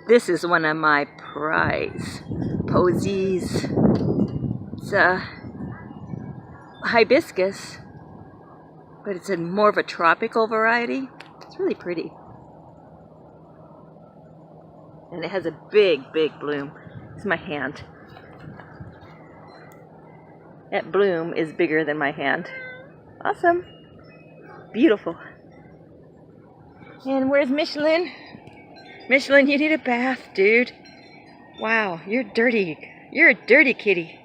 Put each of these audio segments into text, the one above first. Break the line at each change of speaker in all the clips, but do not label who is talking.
This is one of my prize posies. It's a hibiscus, but it's in more of a tropical variety. It's really pretty. And it has a big, big bloom. It's my hand. That bloom is bigger than my hand. Awesome. Beautiful. And where's Michelin? Michelin, you need a bath, dude. Wow, you're dirty. You're a dirty kitty.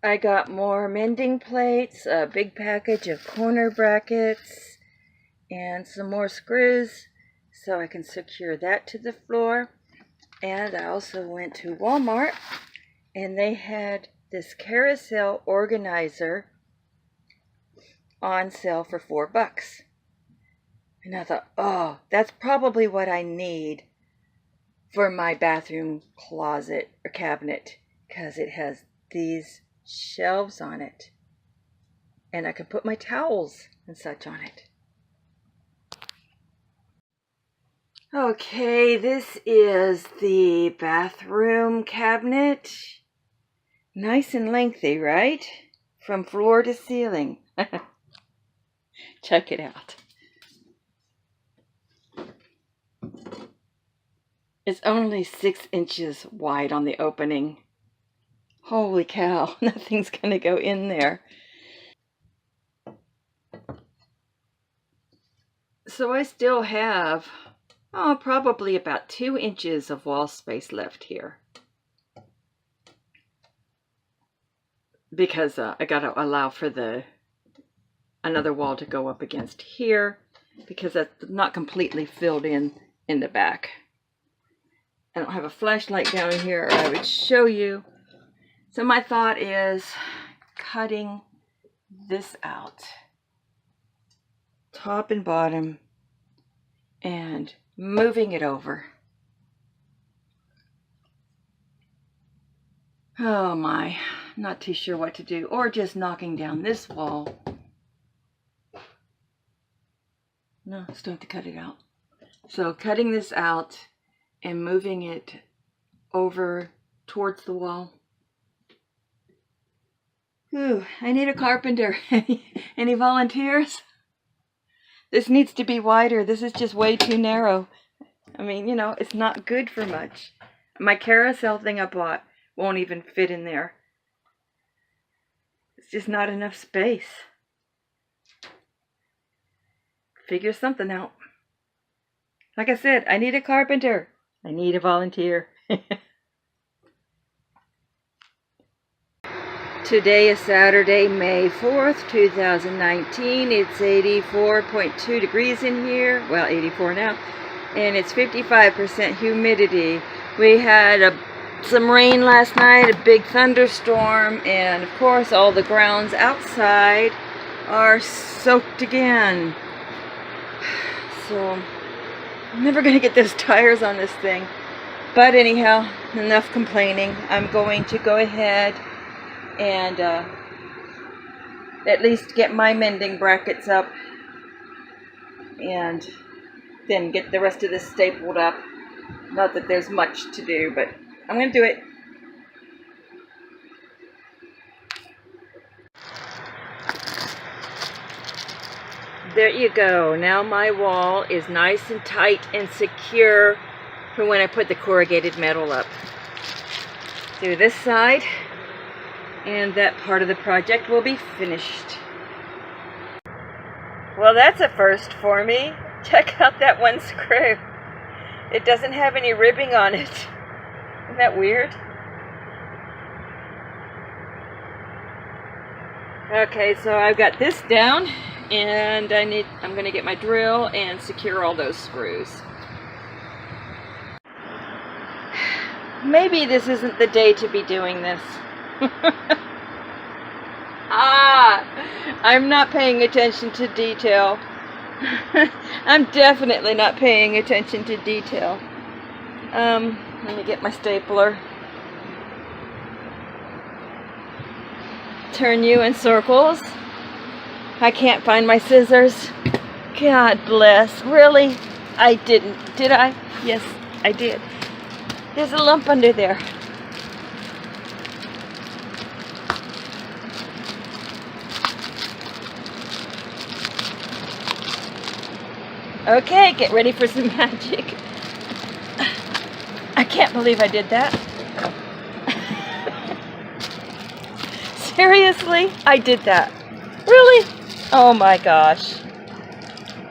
I got more mending plates, a big package of corner brackets, and some more screws so I can secure that to the floor. And I also went to Walmart and they had this carousel organizer on sale for $4. And I thought, oh, that's probably what I need for my bathroom closet or cabinet, because it has these shelves on it. And I can put my towels and such on it. Okay, this is the bathroom cabinet. Nice and lengthy, right? From floor to ceiling. Check it out. It's only 6 inches wide on the opening. Holy cow, nothing's gonna go in there. So I still have probably about 2 inches of wall space left here. Because I gotta allow for another wall to go up against here, because that's not completely filled in the back. I don't have a flashlight down here, or I would show you. So my thought is cutting this out, top and bottom, and moving it over. Oh my, not too sure what to do. Or just knocking down this wall. No, still have to cut it out. So cutting this out and moving it over towards the wall. Ooh, I need a carpenter. Any volunteers? This needs to be wider. This is just way too narrow. I mean, you know, it's not good for much. My carousel thing I bought won't even fit in there. It's just not enough space. Figure something out. Like I said, I need a carpenter. I need a volunteer. Today is Saturday, May 4th, 2019. It's 84.2 degrees in here. Well, 84 now. And it's 55% humidity. We had some rain last night, a big thunderstorm, and of course all the grounds outside are soaked again. So I'm never going to get those tires on this thing. But anyhow, enough complaining. I'm going to go ahead and at least get my mending brackets up and then get the rest of this stapled up. Not that there's much to do, but I'm going to do it. There you go. Now my wall is nice and tight and secure for when I put the corrugated metal up. Do this side, and that part of the project will be finished. Well, that's a first for me. Check out that one screw. It doesn't have any ribbing on it. Isn't that weird? Okay, so I've got this down, and I'm going to get my drill and secure all those screws. Maybe this isn't the day to be doing this. I'm not paying attention to detail. I'm definitely not paying attention to detail. Let me get my stapler. turn you in circles. I can't find my scissors. God bless. Really? I didn't. Did I? Yes, I did. There's a lump under there. Okay, get ready for some magic. I can't believe I did that. Seriously? I did that. Really? Oh my gosh.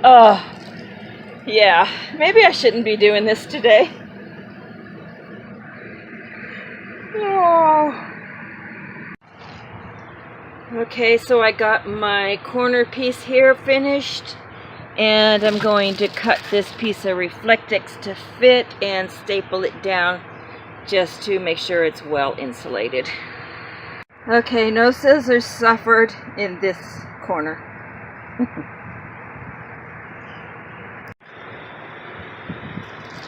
Oh, yeah. Maybe I shouldn't be doing this today. Oh. Okay, so I got my corner piece here finished. And I'm going to cut this piece of Reflectix to fit and staple it down just to make sure it's well insulated. Okay, no scissors suffered in this corner.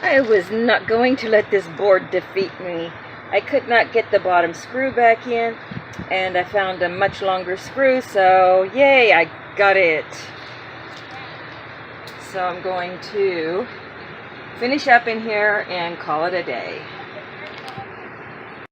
I was not going to let this board defeat me. I could not get the bottom screw back in, and I found a much longer screw, so yay, I got it. So I'm going to finish up in here and call it a day.